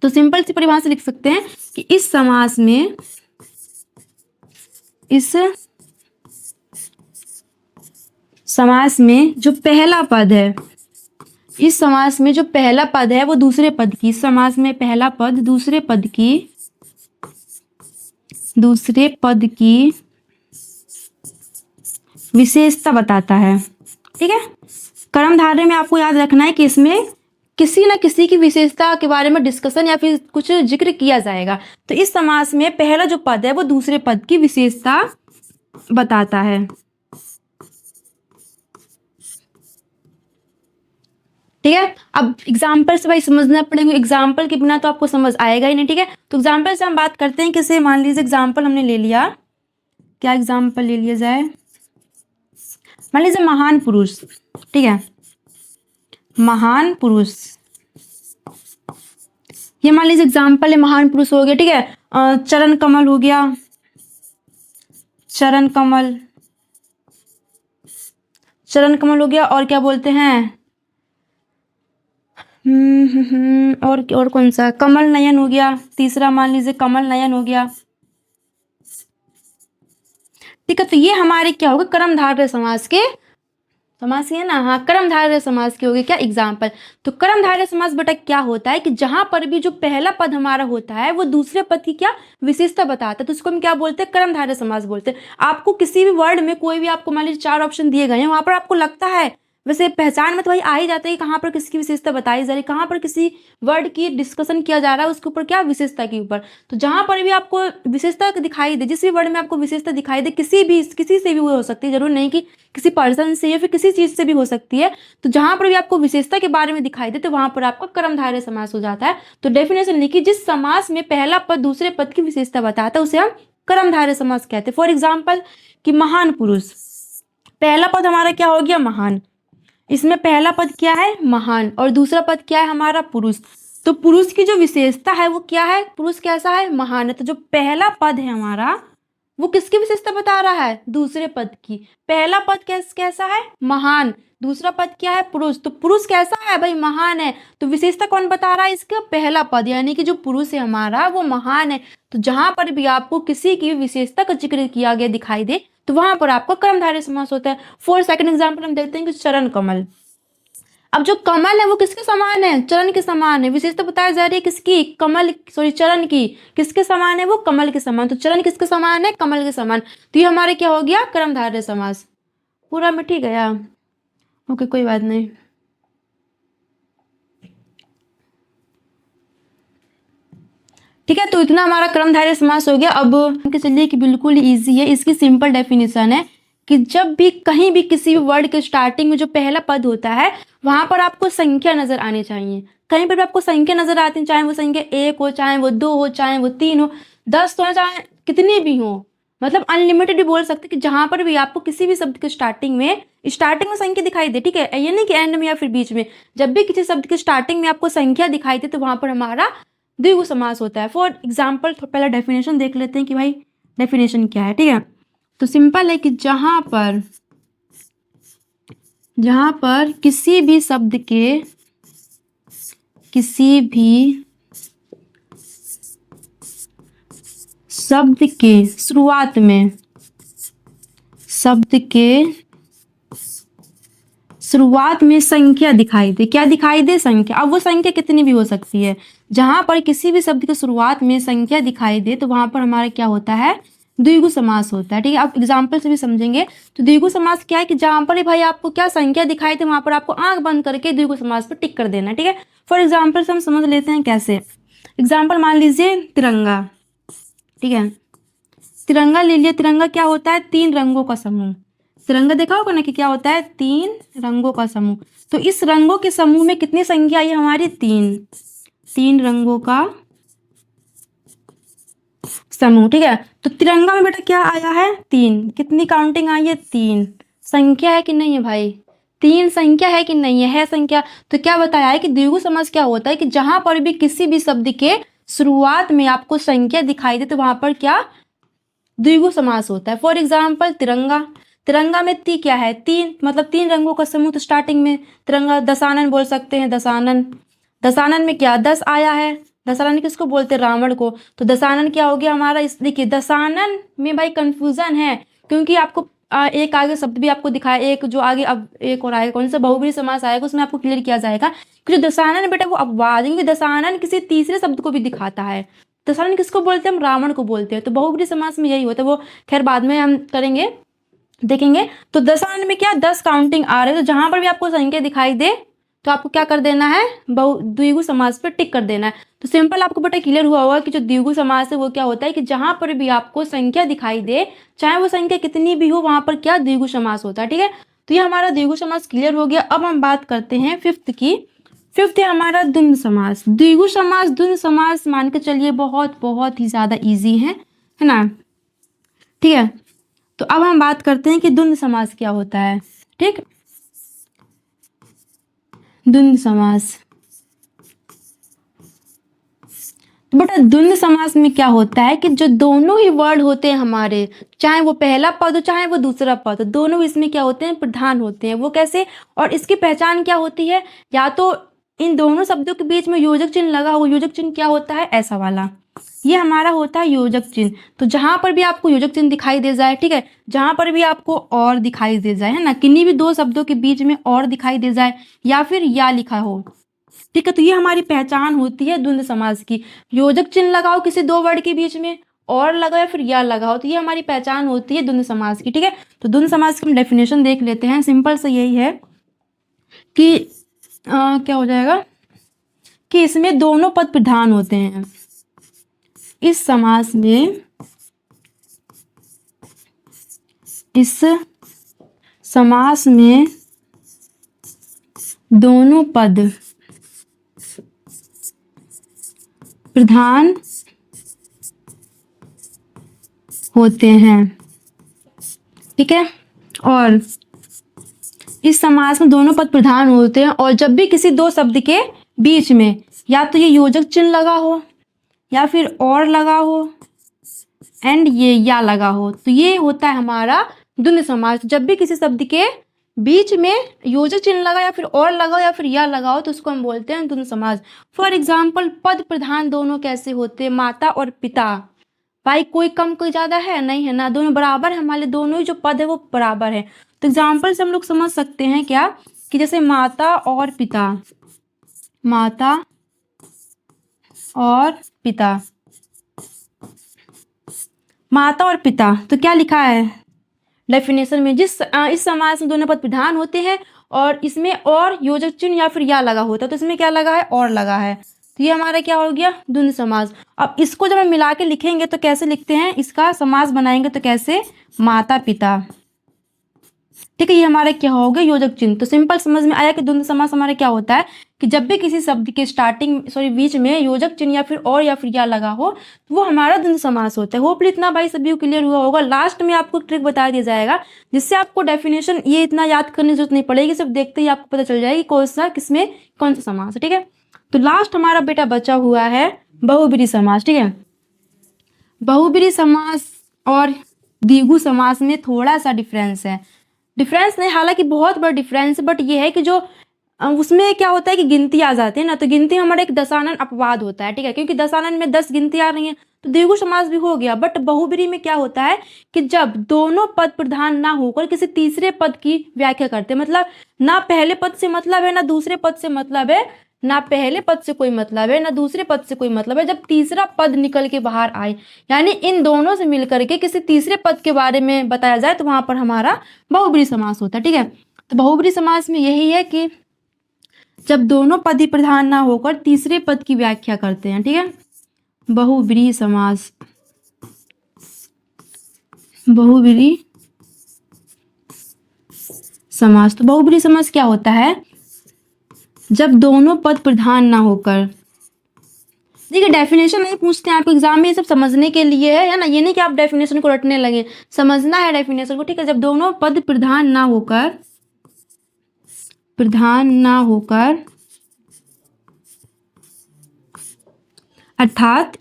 [SPEAKER 1] तो सिंपल सी परिभाषा लिख सकते हैं कि इस समास में, इस समास में जो पहला पद है, इस समास में जो पहला पद है वो दूसरे पद की, समास में पहला पद दूसरे पद की विशेषता बताता है, ठीक है। कर्मधारय में आपको याद रखना है कि इसमें किसी न किसी की विशेषता के बारे में डिस्कशन या फिर कुछ जिक्र किया जाएगा। तो इस समास में पहला जो पद है वो दूसरे पद की विशेषता बताता है, ठीक है। अब एग्जाम्पल से भाई समझना पड़ेगा, एग्जाम्पल के बिना तो आपको समझ आएगा ही नहीं, ठीक है। तो एग्जाम्पल से हम बात करते हैं किसे, मान लीजिए एग्जाम्पल हमने ले लिया, क्या एग्जाम्पल ले लिया जाए, मान लीजिए महान पुरुष, ठीक है, महान पुरुष। ये मान लीजिए एग्जाम्पल है, महान पुरुष हो गया, ठीक है। चरण कमल हो गया, चरण कमल हो गया, और क्या बोलते हैं, और कौन सा, कमल नयन हो गया, तीसरा मान लीजिए कमल नयन हो गया, ठीक है। तो ये हमारे क्या होगा, कर्मधारय समास के, समास है ना, हाँ, कर्मधारय समास के हो गए क्या एग्जाम्पल। तो कर्मधारय समास बेटा क्या होता है कि जहां पर भी जो पहला पद हमारा होता है वो दूसरे पद की क्या विशेषता बताता है, तो उसको हम क्या बोलते हैं, कर्मधारय समास बोलते हैं। आपको किसी भी वर्ड में कोई भी, आपको मान लीजिए 4 ऑप्शन दिए गए हैं, वहां पर आपको लगता है वैसे पहचान में तो भाई आ ही जाता है कि कहाँ पर किसकी विशेषता बताई जा रही है, कहाँ पर किसी वर्ड की डिस्कशन किया जा रहा है, उसके ऊपर क्या विशेषता के ऊपर। तो जहाँ पर भी आपको विशेषता दिखाई दे, जिस भी वर्ड में आपको विशेषता दिखाई दे, किसी से भी वो हो सकती है, जरूर नहीं कि किसी पर्सन से या फिर किसी चीज से भी हो सकती है। तो जहाँ पर भी आपको विशेषता के बारे में दिखाई दे तो वहां पर आपका कर्मधारय समास हो जाता है। तो डेफिनेशन लिखिए, जिस समास में पहला पद दूसरे पद की विशेषता बताता है उसे हम कर्मधारय समास कहते हैं। फॉर एग्जाम्पल कि महान पुरुष, पहला पद हमारा क्या हो गया, महान। इसमें पहला पद क्या है, महान, और दूसरा पद क्या है हमारा, पुरुष। तो पुरुष की जो विशेषता है वो क्या है, पुरुष कैसा है, महान है। तो जो पहला पद है हमारा वो किसकी विशेषता बता रहा है, दूसरे पद की। पहला पद कैसा है, महान, दूसरा पद क्या है, पुरुष। तो पुरुष कैसा है भाई, महान है। तो विशेषता कौन बता रहा है, इसका पहला पद, यानी कि जो पुरुष है हमारा वो महान है। तो जहां पर भी आपको किसी की विशेषता का जिक्र किया गया दिखाई दे तो वहां पर आपका कर्मधारय समास होता है। फॉर सेकंड एग्जाम्पल हम देखते हैं कि चरण कमल। अब जो कमल है वो किसके समान है, चरण के समान है। विशेषता बताई जा रही है किसकी, चरण की। किसके समान है, वो कमल के समान। तो चरण किसके समान है, कमल के समान। तो ये हमारे क्या हो गया, कर्मधारय समास। पूरा में ठीक गया, ओके कोई बात नहीं। ठीक है, तो इतना हमारा कर्मधारय समास हो गया। अब चलिए कि बिल्कुल इजी है, इसकी सिंपल डेफिनेशन है कि जब भी कहीं भी किसी भी वर्ड के स्टार्टिंग में जो पहला पद होता है वहां पर आपको संख्या नजर आनी चाहिए। कहीं पर भी आपको संख्या नजर आती है, चाहे वो संख्या 1 हो, चाहे वो 2 हो, चाहे वो 3 हो, 10 हो, चाहे कितनी भी हो, मतलब अनलिमिटेड भी बोल सकते कि जहां पर भी आपको किसी भी शब्द के स्टार्टिंग में संख्या दिखाई दे, ठीक है, ये नहीं कि एंड में या फिर बीच में, जब भी किसी शब्द के स्टार्टिंग में आपको संख्या दिखाई दे तो वहां पर हमारा द्विगु समास होता है। फॉर एग्जाम्पल पहला डेफिनेशन देख लेते हैं कि भाई डेफिनेशन क्या है। ठीक है, तो सिंपल है कि जहां पर किसी भी शब्द के शुरुआत में संख्या दिखाई दे, क्या दिखाई दे, संख्या। अब वो संख्या कितनी भी हो सकती है। जहां पर किसी भी शब्द के शुरुआत में संख्या दिखाई दे तो वहां पर हमारा क्या होता है, द्विगु समास होता है। ठीक है, आप एग्जाम्पल से भी समझेंगे। तो द्विगु समास क्या है कि जहां पर भाई आपको क्या संख्या दिखाई दे वहां पर आपको आंख बंद करके द्विगु समास पर टिक कर देना। ठीक है, फॉर एग्जाम्पल से हम समझ लेते हैं कैसे। एग्जाम्पल मान लीजिए तिरंगा। ठीक है, तिरंगा ले लिया। तिरंगा क्या होता है, 3 रंगों का समूह। तिरंगा देखा होगा ना कि क्या होता है, 3 रंगों का समूह। तो इस रंगों के समूह में कितनी संख्या आई है हमारी, 3 रंगों का समूह। ठीक है, तो तिरंगा में बेटा क्या आया है, 3। कितनी काउंटिंग आई है, 3। संख्या है कि नहीं है भाई, 3 संख्या है कि नहीं है संख्या। तो क्या बताया है कि द्विगु समास क्या होता है कि जहां पर भी किसी भी शब्द के शुरुआत में आपको संख्या दिखाई दे तो वहां पर क्या द्विगु समास होता है। फॉर एग्जाम्पल तिरंगा में ती क्या है, 3, मतलब 3 रंगों का समूह। तो स्टार्टिंग में तिरंगा दशानन बोल सकते हैं, दशानन में क्या 10 आया है। दशानन किसको बोलते हैं, रावण को। तो दशानन क्या हो गया हमारा, इस देखिए दशानन में भाई कंफ्यूजन है क्योंकि आपको एक आगे शब्द भी आपको दिखाया, एक जो आगे अब एक और आएगा, कौन सा बहुब्रीहि समास आएगा उसमें आपको क्लियर किया जाएगा कि जो दशानन बेटा वो अपवाद है, दशानन किसी तीसरे शब्द को भी दिखाता है। दशानन किसको बोलते हैं, हम रावण को बोलते हैं। तो बहुब्रीहि समास में यही होता है, वो खैर बाद में हम करेंगे, देखेंगे। तो दशानन में क्या 10 काउंटिंग आ रहे हैं। तो जहां पर भी आपको संख्या दिखाई दे तो आपको क्या कर देना है, द्विगु समास पे टिक कर देना है। तो सिंपल आपको बेटा क्लियर हुआ होगा कि जो द्विगु समास है वो क्या होता है कि जहां पर भी आपको संख्या दिखाई दे, चाहे वो संख्या कितनी भी हो, वहां पर क्या द्विगु समास होता है। ठीक है, तो ये हमारा द्विगु समास क्लियर हो गया। अब हम बात करते हैं फिफ्थ की। फिफ्थ है हमारा द्वंद्व समास। द्विगु समास, द्वंद्व समास मान के चलिए बहुत ही ज्यादा ईजी है ना। ठीक है, तो अब हम बात करते हैं कि द्वंद्व समास क्या होता है। ठीक, द्वंद्व समास, तो बेटा द्वंद्व समास में क्या होता है कि जो दोनों ही वर्ड होते हैं हमारे, चाहे वो पहला पद हो चाहे वो दूसरा पद हो, दोनों इसमें क्या होते हैं, प्रधान होते हैं। वो कैसे, और इसकी पहचान क्या होती है, या तो इन दोनों शब्दों के बीच में योजक चिन्ह लगा हो। योजक चिन्ह क्या होता है, ऐसा वाला, ये हमारा होता है योजक चिन्ह। तो जहां पर भी आपको योजक चिन्ह दिखाई दे जाए, ठीक है, जहां पर भी आपको और दिखाई दे जाए, है ना, किन्हीं भी 2 शब्दों के बीच में और दिखाई दे जाए या फिर या लिखा हो, ठीक है, तो ये हमारी पहचान होती है द्वंद्व समास की। योजक चिन्ह लगाओ किसी 2 वर्ड के बीच में, और लगाओ या फिर या लगाओ, तो ये हमारी पहचान होती है द्वंद्व समास की। ठीक है, तो द्वंद्व समास की हम डेफिनेशन देख लेते हैं। सिंपल से यही है कि क्या हो जाएगा कि इसमें दोनों पद प्रधान होते हैं। इस समास में दोनों पद प्रधान होते हैं, ठीक है। और इस समास में दोनों पद प्रधान होते हैं, और जब भी किसी दो शब्द के बीच में या तो ये योजक चिन्ह लगा हो या फिर और लगा हो एंड ये या लगा हो, तो ये होता है हमारा द्वंद्व समास। जब भी किसी शब्द के बीच में योजक चिन्ह लगा या फिर और लगा या फिर या लगा हो तो उसको हम बोलते हैं द्वंद्व समास। फॉर एग्जाम्पल पद प्रधान दोनों कैसे होते हैं, माता और पिता। भाई कोई कम कोई ज्यादा है नहीं है ना, दोनों बराबर है, हमारे दोनों ही जो पद है वो बराबर है। तो एग्जाम्पल से हम लोग समझ सकते हैं क्या कि जैसे माता और पिता, माता और पिता, माता और पिता, तो क्या लिखा है डेफिनेशन में, इस समास में दोनों पद प्रधान होते हैं और इसमें और योजक चिन्ह या फिर या लगा होता है, तो इसमें क्या लगा है, और लगा है, तो ये हमारा क्या हो गया, द्वंद्व समास। अब इसको जब हम मिला के लिखेंगे तो कैसे लिखते हैं, इसका समास बनाएंगे तो कैसे, माता पिता, ठीक है। ये हमारा क्या हो गया, योजक चिन्ह। तो सिंपल समझ में आया कि द्वंद्व समास हमारा क्या होता है कि जब भी किसी शब्द के बीच में योजक चिन्ह या फिर और या फिर या लगा हो तो वो हमारा द्वंद्व समास होता है। होपली इतना भाई सभी को क्लियर हुआ होगा। लास्ट में आपको ट्रिक बता दिया जाएगा जिससे आपको डेफिनेशन ये इतना याद करने की जरूरत नहीं पड़ेगी, सिर्फ देखते ही आपको पता चल जाएगी कौन सा किसमें कौन सा समास है, ठीक है। तो लास्ट हमारा बेटा बचा हुआ है बहुब्रीहि समास, ठीक है। बहुब्रीहि समास और द्विगु समास में थोड़ा सा डिफरेंस है, डिफरेंस नहीं हालांकि बहुत बड़ा डिफरेंस है, बट ये है कि जो उसमें क्या होता है कि गिनती आ जाती है ना, तो गिनती हमारा एक दशानन अपवाद होता है, ठीक है, क्योंकि दशानन में 10 गिनती आ रही है तो द्विगु समास भी हो गया। बट बहुब्रीहि में क्या होता है कि जब दोनों पद प्रधान ना होकर किसी तीसरे पद की व्याख्या करते हैं, मतलब ना पहले पद से मतलब है ना दूसरे पद से मतलब है, ना पहले पद से कोई मतलब है ना दूसरे पद से कोई मतलब है, जब तीसरा पद निकल के बाहर आए यानी इन दोनों से मिलकर के किसी तीसरे पद के बारे में बताया जाए तो वहां पर हमारा बहुब्रीहि समास होता है, ठीक है। तो बहुब्रीहि समास में यही है कि जब दोनों पद ही प्रधान ना होकर तीसरे पद की व्याख्या करते हैं, ठीक है। बहुब्रीहि समास, बहुब्रीहि समास, तो बहुब्रीहि समास क्या होता है, जब दोनों पद प्रधान ना होकर, देखिए डेफिनेशन नहीं पूछते हैं आपको एग्जाम में, ये सब समझने के लिए है ना, ये नहीं कि आप डेफिनेशन को रटने लगे, समझना है डेफिनेशन को, ठीक है। जब दोनों पद प्रधान ना होकर अर्थात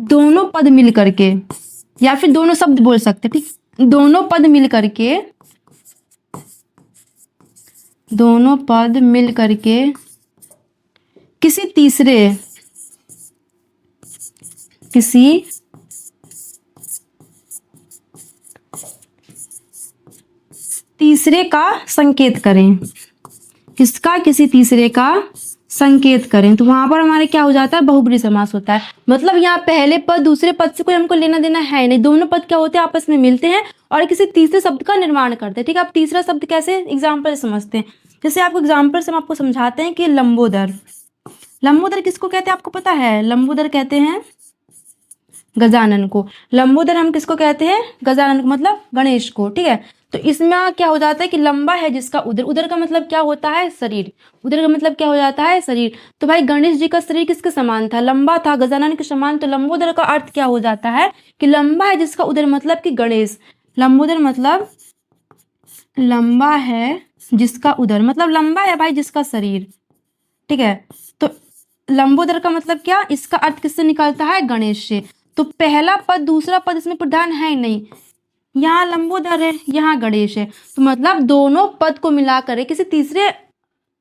[SPEAKER 1] दोनों पद मिल करके या फिर दोनों शब्द बोल सकते, ठीक, दोनों पद मिल करके किसी तीसरे का संकेत करें, किसी तीसरे का संकेत करें, तो वहां पर हमारे क्या हो जाता है, बहुब्रीहि समास होता है। मतलब यहाँ पहले पद दूसरे पद से कोई हमको लेना देना है नहीं, दोनों पद क्या होते हैं, आपस में मिलते हैं और किसी तीसरे शब्द का निर्माण करते हैं, ठीक है। आप तीसरा शब्द कैसे एग्जाम्पल समझते हैं, जैसे आपको एग्जाम्पल से हम आपको समझाते हैं कि लंबोदर, लंबोदर किसको कहते हैं आपको पता है, लंबोदर कहते हैं गजानन को। लंबोदर हम किसको कहते हैं, गजानन को, मतलब गणेश को, ठीक है। तो इसमें क्या हो जाता है कि लंबा है जिसका उदर, उदर का मतलब क्या होता है, शरीर, उदर का मतलब क्या हो जाता है, शरीर। तो भाई गणेश जी का शरीर किसके समान था, लंबा था, गजानन के समान, तो लंबोदर का अर्थ क्या हो जाता है कि लंबा है जिसका उदर मतलब कि गणेश, लंबोदर मतलब लंबा है जिसका उदर, मतलब लंबा है भाई जिसका शरीर, ठीक है। तो लंबोदर का मतलब क्या, इसका अर्थ किससे निकलता है, गणेश से। तो पहला पद दूसरा पद इसमें प्रधान है ही नहीं, यहाँ लंबोदर है यहाँ गणेश है, तो मतलब दोनों पद को मिलाकर किसी तीसरे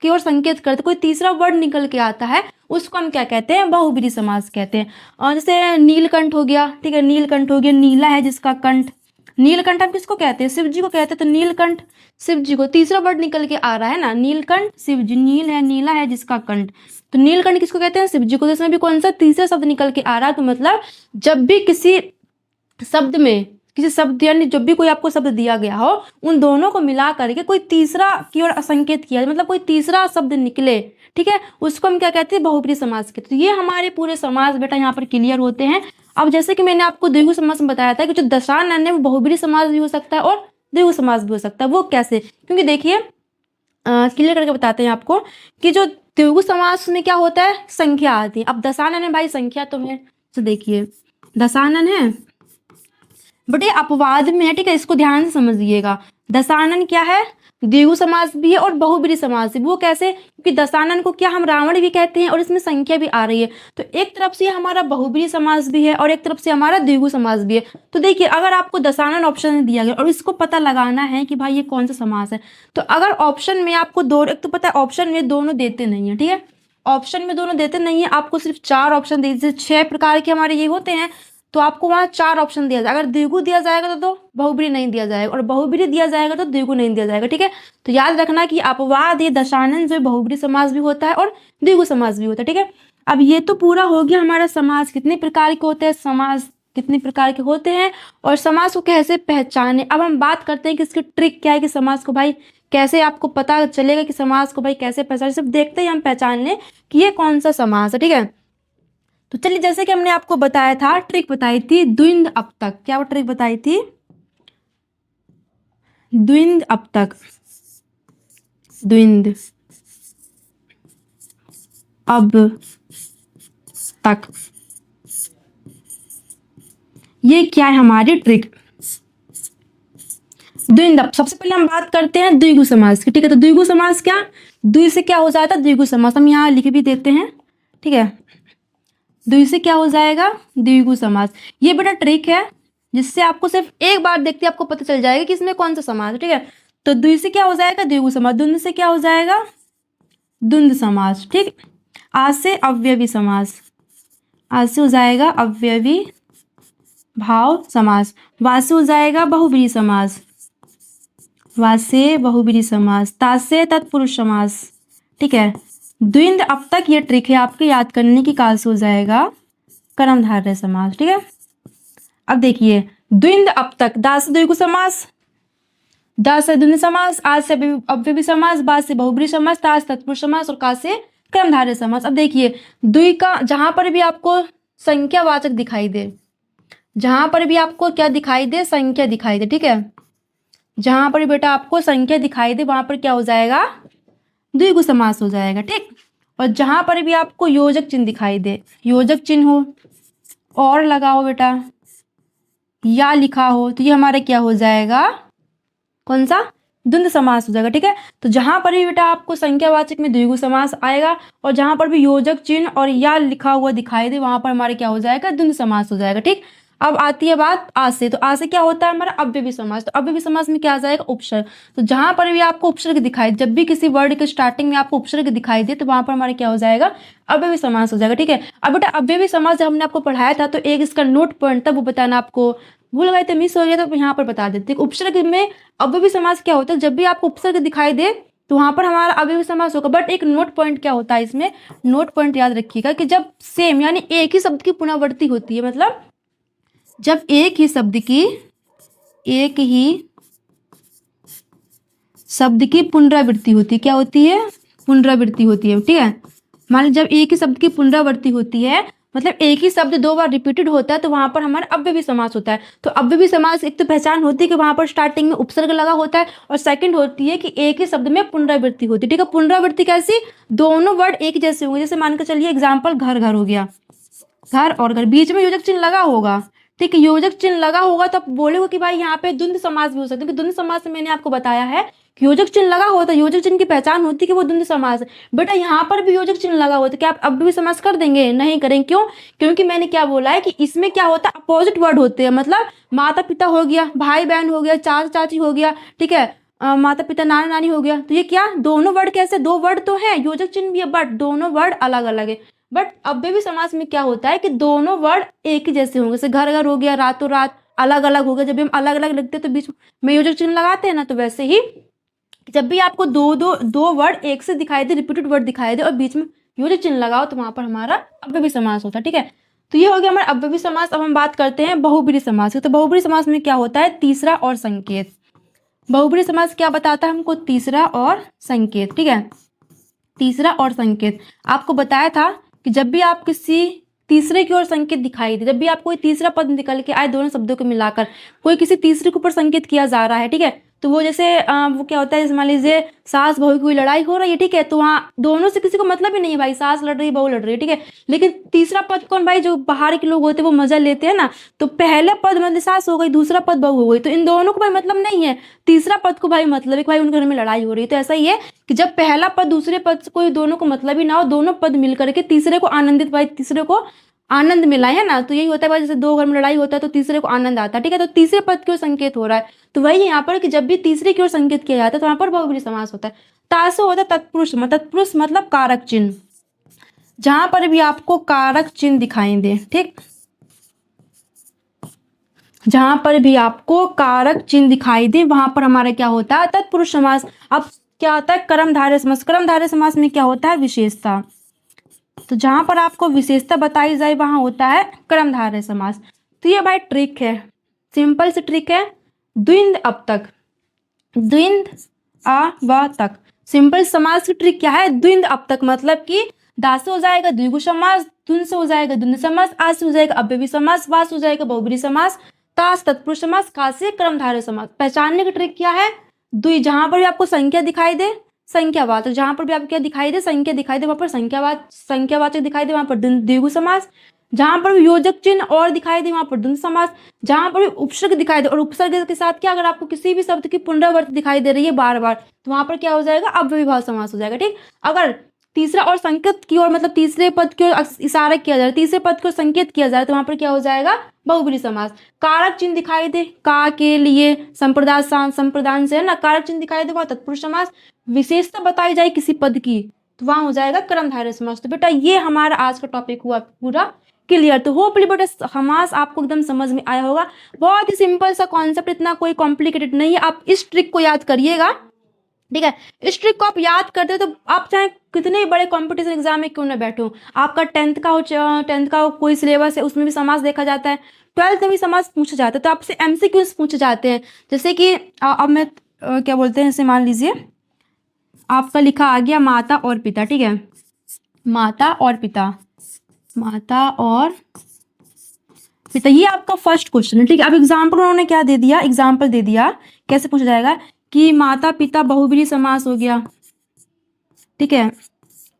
[SPEAKER 1] की ओर संकेत करते, कोई तीसरा वर्ड निकल के आता है उसको हम क्या कहते हैं, बहुब्रीहि समास कहते हैं। और जैसे नीलकंठ हो गया, ठीक है, नीलकंठ हो गया, नीला है जिसका कंठ, नीलकंठ हम किसको कहते हैं, शिव जी को कहते हैं, तो नीलकंठ शिव जी को, तीसरा वर्ड निकल के आ रहा है ना, नीलकंठ शिव जी, नील है नीला है जिसका कंठ, तो नीलकंठ किसको कहते हैं, शिव जी को। इसमें भी कौन सा तीसरा शब्द निकल के आ रहा है, तो मतलब जब भी किसी शब्द में किसी शब्द यानी जब भी कोई आपको शब्द दिया गया हो उन दोनों को मिला करके कोई तीसरा की ओर संकेत किया जाए, मतलब कोई तीसरा शब्द निकले, ठीक है, उसको हम क्या कहते हैं, बहुब्रीहि समास कहते हैं। तो ये हमारे पूरे समास बेटा यहाँ पर क्लियर होते हैं। अब जैसे कि मैंने आपको द्विगु समास में बताया था कि जो दशानन है वो बहुब्रीहि समास भी हो सकता है और द्विगु समास भी हो सकता है। वो कैसे, क्योंकि देखिए क्लियर करके बताते हैं आपको कि जो द्विगु समास में क्या होता है, संख्या आती है। अब दशानन है भाई, संख्या तो है, तो देखिए दशानन है बट ये अपवाद में है, ठीक है, इसको ध्यान से समझिएगा। दशानन क्या है, द्विगु समास भी है और बहुब्रीहि समास भी। वो कैसे, क्योंकि दशानन को क्या हम रावण भी कहते हैं और इसमें संख्या भी आ रही है, तो एक तरफ से हमारा बहुब्रीहि समास भी है और एक तरफ से हमारा द्विगु समास भी है। तो देखिए अगर आपको दशानन ऑप्शन में दिया गया और इसको पता लगाना है कि भाई ये कौन सा समास है, तो अगर ऑप्शन में आपको दो, एक तो पता है ऑप्शन में दोनों देते नहीं है, ठीक है, ऑप्शन में दोनों देते नहीं है, आपको सिर्फ 4 ऑप्शन दे, जैसे 6 प्रकार के हमारे ये होते हैं, तो आपको वहाँ 4 ऑप्शन दिया जाएगा। अगर द्विगु दिया जाएगा तो बहुब्रीहि नहीं दिया जाएगा और बहुब्रीहि दिया जाएगा तो द्विगु नहीं दिया जाएगा, ठीक है। तो याद रखना कि अपवाद ये दशानन जो बहुब्रीहि समास भी होता है और द्विगु समास भी होता है, ठीक है। अब ये तो पूरा हो गया हमारा समास कितने प्रकार के होते हैं, समास कितने प्रकार के होते हैं और समास को कैसे पहचाने। अब हम बात करते हैं कि इसकी ट्रिक क्या है कि समास को भाई कैसे आपको पता चलेगा कि समास को भाई कैसे पहचाने। सिर्फ देखते ही हम पहचान लें कि ये कौन सा समास है, ठीक है। तो चलिए जैसे कि हमने आपको बताया था, ट्रिक बताई थी द्विंद अब तक, क्या वो ट्रिक बताई थी, द्विंद अब तक, द्विंद अब तक, ये क्या है हमारी ट्रिक, द्विंद। सबसे पहले हम बात करते हैं द्विगु समास की, ठीक है। तो द्विगु समास क्या, द्वि से क्या हो जाता है द्विगु समास, हम यहाँ लिख भी देते हैं, ठीक है, द्वि से क्या हो जाएगा द्विगु समास। ये बेटा ट्रिक है जिससे आपको सिर्फ एक बार देखते आपको पता चल जाएगा कि इसमें कौन सा समास है, ठीक है। तो द्वि से क्या हो जाएगा द्विगु समास, द्वंद्व से क्या हो जाएगा द्वंद्व समास, ठीक। आज से अव्ययी समास, आज से हो जाएगा अव्ययी भाव समास, वा से हो जाएगा बहुब्रीहि समास, वा से बहुब्रीहि समास, ता से तत्पुरुष समास, ठीक है। द्विंद अब तक ये ट्रिक है आपके याद करने की, काल से हो जाएगा कर्मधारय समास, ठीक है। अब देखिए द्विंद अब तक, दा से द्विगु समास, दा से द्वंद्व समास, आज से अव्ययी समास, बा से बहुब्रीहि समास, ता से तत्पुरुष समास और का से कर्मधारय समास। अब देखिए द्वि का जहां पर भी आपको संख्यावाचक दिखाई दे, जहां पर भी आपको क्या दिखाई दे, संख्या दिखाई दे, ठीक है, जहां पर बेटा आपको संख्या दिखाई दे वहां पर क्या हो जाएगा द्विगु समास हो जाएगा, ठीक। और जहां पर भी आपको योजक चिन्ह दिखाई दे, योजक चिन्ह हो और लगा हो बेटा या लिखा हो, तो ये हमारा क्या हो जाएगा कौन सा द्वंद्व समास हो जाएगा, ठीक है। तो जहां पर भी बेटा आपको संख्यावाचक में द्विगु समास आएगा और जहां पर भी योजक चिन्ह और या लिखा हुआ दिखाई दे वहां पर हमारे क्या हो जाएगा द्वंद्व समास हो जाएगा, ठीक। अब आती है बात आज से, तो आज से क्या होता है हमारा अव्ययी समास। तो अव्ययी समास में क्या आ जाएगा उपसर्ग, तो जहां पर भी आपको उपसर्ग दिखाई, जब भी किसी वर्ड के स्टार्टिंग में आपको उपसर्ग दिखाई दे तो वहां पर हमारे क्या हो जाएगा अव्ययी समास हो जाएगा, ठीक है। अब बेटा अव्ययी समास जब हमने आपको पढ़ाया था तो एक इसका नोट पॉइंट था, वो बताना आपको भूल गए थे, मिस हो गया, तो यहाँ पर बता देते। उपसर्ग में अव्ययी समास क्या होता है, जब भी आपको उपसर्ग दिखाई दे तो वहां पर हमारा अव्ययी समास होगा। बट एक नोट पॉइंट क्या होता है इसमें, नोट पॉइंट याद रखिएगा कि जब सेम यानी एक ही शब्द की पुनरावृत्ति होती है, मतलब जब एक ही शब्द की पुनरावृत्ति होती है, क्या होती है पुनरावृत्ति होती है, ठीक है। मान लीजिए जब एक ही शब्द की पुनरावृत्ति होती है मतलब एक ही शब्द 2 बार रिपीटेड होता है तो वहां पर हमारा अव्ययी समास होता है। तो अव्ययी समास एक तो पहचान होती है कि वहां पर स्टार्टिंग में उपसर्ग लगा होता है और सेकंड होती है कि एक ही शब्द में पुनरावृत्ति होती है, ठीक है। पुनरावृत्ति कैसी, दोनों वर्ड एक जैसे होंगे, जैसे मान के चलिए एग्जाम्पल घर घर हो गया, घर और घर, बीच में योजक चिन्ह लगा होगा, ठीक है, योजक चिन्ह लगा होगा तो आप बोलेगा कि भाई यहाँ पे द्वंद्व समास भी हो सकता है, क्योंकि द्वंद्व समास में मैंने आपको बताया है कि योजक चिन्ह लगा होता है, योजक चिन्ह की पहचान होती है कि वो द्वंद्व समास है। बेटा यहाँ पर भी योजक चिन्ह लगा होता है, क्या आप अब भी समास कर देंगे, नहीं करेंगे, क्यों, क्योंकि मैंने क्या बोला है कि इसमें क्या होता है अपोजिट वर्ड होते हैं, मतलब माता पिता हो गया, भाई बहन हो गया, चाचा चाची हो गया, ठीक है, माता पिता नाना नानी हो गया, तो ये क्या दोनों वर्ड कैसे, 2 वर्ड तो है, योजक चिन्ह भी है बट दोनों वर्ड अलग अलग है। बट अव्ययी समास में क्या होता है कि दोनों वर्ड एक ही जैसे होंगे, जैसे घर घर हो गया, रातों रात अलग अलग हो गया, जब भी हम अलग अलग लिखते हैं तो बीच में योजक चिन्ह लगाते हैं ना, तो वैसे ही जब भी आपको दो वर्ड एक से दिखाई दे, रिपीटेड वर्ड दिखाई दे और बीच में योजक चिन्ह लगाओ तो वहां पर हमारा अव्ययी समास होता है, ठीक है। तो ये हो गया हमारा अव्ययी समास। अब हम बात करते हैं बहुब्रीहि समास की। तो बहुब्रीहि समास में क्या होता है, तीसरा और संकेत। बहुब्रीहि समास क्या बताता है हमको, तीसरा और संकेत, ठीक है। तीसरा और संकेत आपको बताया था कि जब भी आप किसी तीसरे की ओर संकेत दिखाई दे, जब भी आपको कोई तीसरा पद निकल के आए दोनों शब्दों को मिलाकर, कोई किसी तीसरे के ऊपर संकेत किया जा रहा है, ठीक है, तो वो जैसे वो क्या होता है, जैसे मान लीजिए सास बहू की कोई लड़ाई हो रही है, ठीक है, तो वहाँ दोनों से किसी को मतलब ही नहीं है भाई, सास लड़ रही है बहू लड़ रही है, ठीक है, लेकिन तीसरा पद कौन भाई, जो बाहर के लोग होते हैं वो मजा लेते हैं ना, तो पहले पद मतलब सास हो गई, दूसरा पद बहू हो गई, तो इन दोनों को भाई मतलब नहीं है, तीसरा पद को भाई मतलब है कि भाई उनके घर में लड़ाई हो रही है। तो ऐसा ही है कि जब पहला पद दूसरे पद से कोई दोनों को मतलब ही ना हो, दोनों पद मिल करके तीसरे को आनंदित, भाई तीसरे को आनंद मिला है ना, तो यही होता है भाई, जैसे दो घर में लड़ाई होता है तो तीसरे को आनंद आता है, ठीक है, तो तीसरे पद की ओर संकेत हो रहा है। तो वही यहाँ पर कि जब भी तीसरे की ओर संकेत किया जाता है तो वहां पर बहुब्रीहि समास होता है। तासु होता है तत्पुरुष, तत्पुरुष मतलब कारक चिन्ह, जहां पर भी आपको कारक चिन्ह दिखाई दे, ठीक, जहां पर भी आपको कारक चिन्ह दिखाई दे वहां पर हमारा क्या होता है, तत्पुरुष समास। अब क्या होता है कर्मधारय समास। कर्मधारय समास में क्या होता है, विशेषता। तो जहां पर आपको विशेषता बताई जाए वहां होता है कर्मधारय समास। तो ये भाई ट्रिक है, सिंपल सी ट्रिक है, द्विंद अब तक, द्विंद आ व तक। सिंपल समास की ट्रिक क्या है, द्विंद अब तक, मतलब कि दा से हो जाएगा द्विगु समास, धुन से हो जाएगा द्वंद्व समास, आ से हो जाएगा अव्ययी समास, वा से हो जाएगा बहुब्रीहि समास, ता से तत्पुरुष समास, का से कर्मधारय समास। पहचानने की ट्रिक क्या है, द्वि, जहां पर भी आपको संख्या दिखाई दे संख्यावाचक, तो जहां पर भी आपको क्या दिखाई दे, संख्या दिखाई दे, वहां पर संख्यावाचक दिखाई दे, वहां पर द्विगु समास। जहां पर भी योजक चिन्ह और दिखाई दे वहां पर द्वंद्व समास। जहां पर भी उपसर्ग दिखाई दे और उपसर्ग के साथ क्या, अगर आपको किसी भी शब्द की पुनरावृत्ति दिखाई दे रही है बार बार, तो वहां पर क्या हो जाएगा, अव्ययीभाव समास हो जाएगा, ठीक। अगर तीसरा और संकेत की ओर, मतलब तीसरे पद की ओर इशारा किया जा रहा है, तीसरे पद की ओर संकेत किया जा रहा है, तो वहां पर क्या हो जाएगा, बहुब्रीहि समास। कारक चिन्ह दिखाई दे, का के लिए संप्रदान से है ना, कारक चिन्ह दिखाई दे वहां तत्पुरुष समास। विशेषता बताई जाए किसी पद की तो वहां हो जाएगा कर्मधारय समास। तो बेटा ये हमारा आज का टॉपिक हुआ पूरा क्लियर। तो होपफुली बेटा समास आपको एकदम समझ में आया होगा। बहुत ही सिंपल सा कॉन्सेप्ट, इतना कोई कॉम्प्लिकेटेड नहीं है। आप इस ट्रिक को याद करिएगा, ठीक है। इस ट्रिक को आप याद करते हो तो आप चाहे कितने बड़े कंपटीशन एग्जाम में क्यों ना बैठो, आपका टेंथ का कोई सिलेबस है उसमें भी समास देखा जाता है, 12th में भी समास पूछा जाता है, तो आपसे एमसीक्यूज पूछे जाते हैं। जैसे कि अब मैं क्या बोलते हैं, जैसे मान लीजिए आपका लिखा आ गया माता और पिता, ठीक है, माता और पिता, माता और पिता, ये आपका फर्स्ट क्वेश्चन है, ठीक है। अब एग्जाम्पल उन्होंने क्या दे दिया, एग्जाम्पल दे दिया, कैसे पूछा जाएगा कि माता पिता बहुब्रीहि समास हो गया, ठीक है,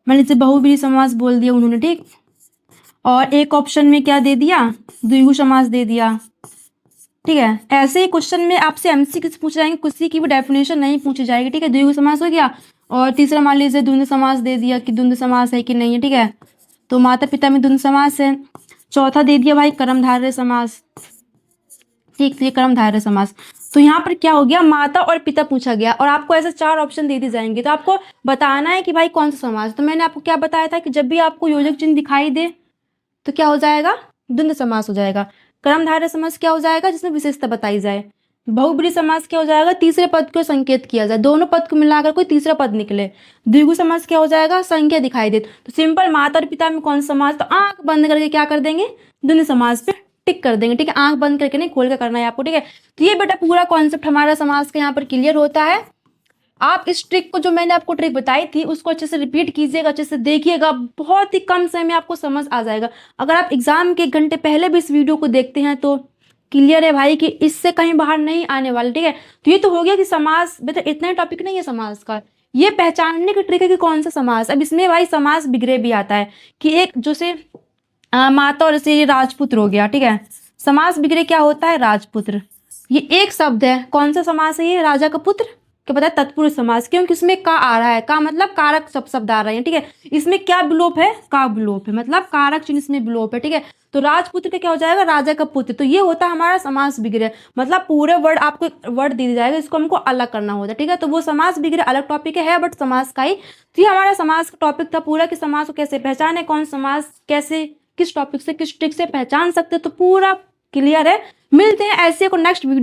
[SPEAKER 1] मान लीजिए बहुब्रीहि समास बोल दिया उन्होंने, ठीक। और एक ऑप्शन में क्या दे दिया, द्विगु समास दे दिया, ठीक है। ऐसे ही क्वेश्चन में आपसे एमसीक्यू पूछ जाएंगे, किसी की भी डेफिनेशन नहीं पूछी जाएगी, ठीक है। द्विगु समास हो गया और तीसरा मान लीजिए द्वंद्व समास दे दिया कि द्वंद्व समास है कि नहीं है, ठीक है, तो माता पिता में द्वंद्व समास है। चौथा दे दिया भाई कर्मधारय समास, ठीक, तो ये कर्मधारय समास। तो यहाँ पर क्या हो गया, माता और पिता पूछा गया और आपको ऐसे 4 ऑप्शन दे दी जाएंगे, तो आपको बताना है कि भाई कौन सा समास। तो मैंने आपको क्या बताया था कि जब भी आपको योजक चिन्ह दिखाई दे तो क्या हो जाएगा, द्वंद्व समास हो जाएगा। कर्मधारय समास क्या हो जाएगा, जिसमें विशेषता बताई जाए। बहुब्रीहि समास क्या हो जाएगा, तीसरे पद को संकेत किया जाए, दोनों पद को मिलाकर कोई तीसरा पद निकले। द्विगु समास क्या हो जाएगा, संख्या दिखाई दे। तो सिंपल माता और पिता में कौन सा समास, तो आंख बंद करके क्या कर देंगे, द्वंद्व समास पे टिक कर देंगे, ठीक है, आंख बंद करके नहीं खोल कर करना है आपको, ठीक है। तो ये बेटा पूरा कॉन्सेप्ट हमारा समास का यहाँ पर क्लियर होता है। आप इस ट्रिक को, जो मैंने आपको ट्रिक बताई थी, उसको अच्छे से रिपीट कीजिएगा, अच्छे से देखिएगा, बहुत ही कम समय में आपको समझ आ जाएगा। अगर आप एग्जाम के 1 घंटे पहले भी इस वीडियो को देखते हैं तो क्लियर है भाई कि इससे कहीं बाहर नहीं आने वाले, ठीक है। तो ये तो हो गया कि समास, बेटा इतना ही टॉपिक नहीं है समास का, ये पहचानने की ट्रिक है कि कौन सा समास। अब इसमें भाई समास बिगड़े भी आता है कि एक जैसे माता और जैसे राजपुत्र हो गया, ठीक है, समास बिगड़े क्या होता है, राजपुत्र, ये एक शब्द है, कौन सा समास है ये, राजा का पुत्र, क्या पता है, तत्पुरुष समास, क्योंकि इसमें का आ रहा है, का मतलब कारक शब्द आ रहे हैं, ठीक है। इसमें क्या विलोप है, का विलोप है, मतलब कारक चिन्ह इसमें विलोप है, ठीक है। तो राजपुत्र का क्या हो जाएगा, राजा का पुत्र। तो ये होता है हमारा समास बिगड़े, मतलब पूरे वर्ड आपको वर्ड दे जाएगा, इसको हमको अलग करना होता है, ठीक है। तो वो समास बिगड़े अलग टॉपिक है बट समास का ही। तो ये हमारा समास का टॉपिक था पूरा कि समास को कैसे पहचाने, कौन समास कैसे किस टॉपिक से किस ट्रिक से पहचान सकते, तो पूरा क्लियर है। मिलते हैं ऐसे को नेक्स्ट वीडियो।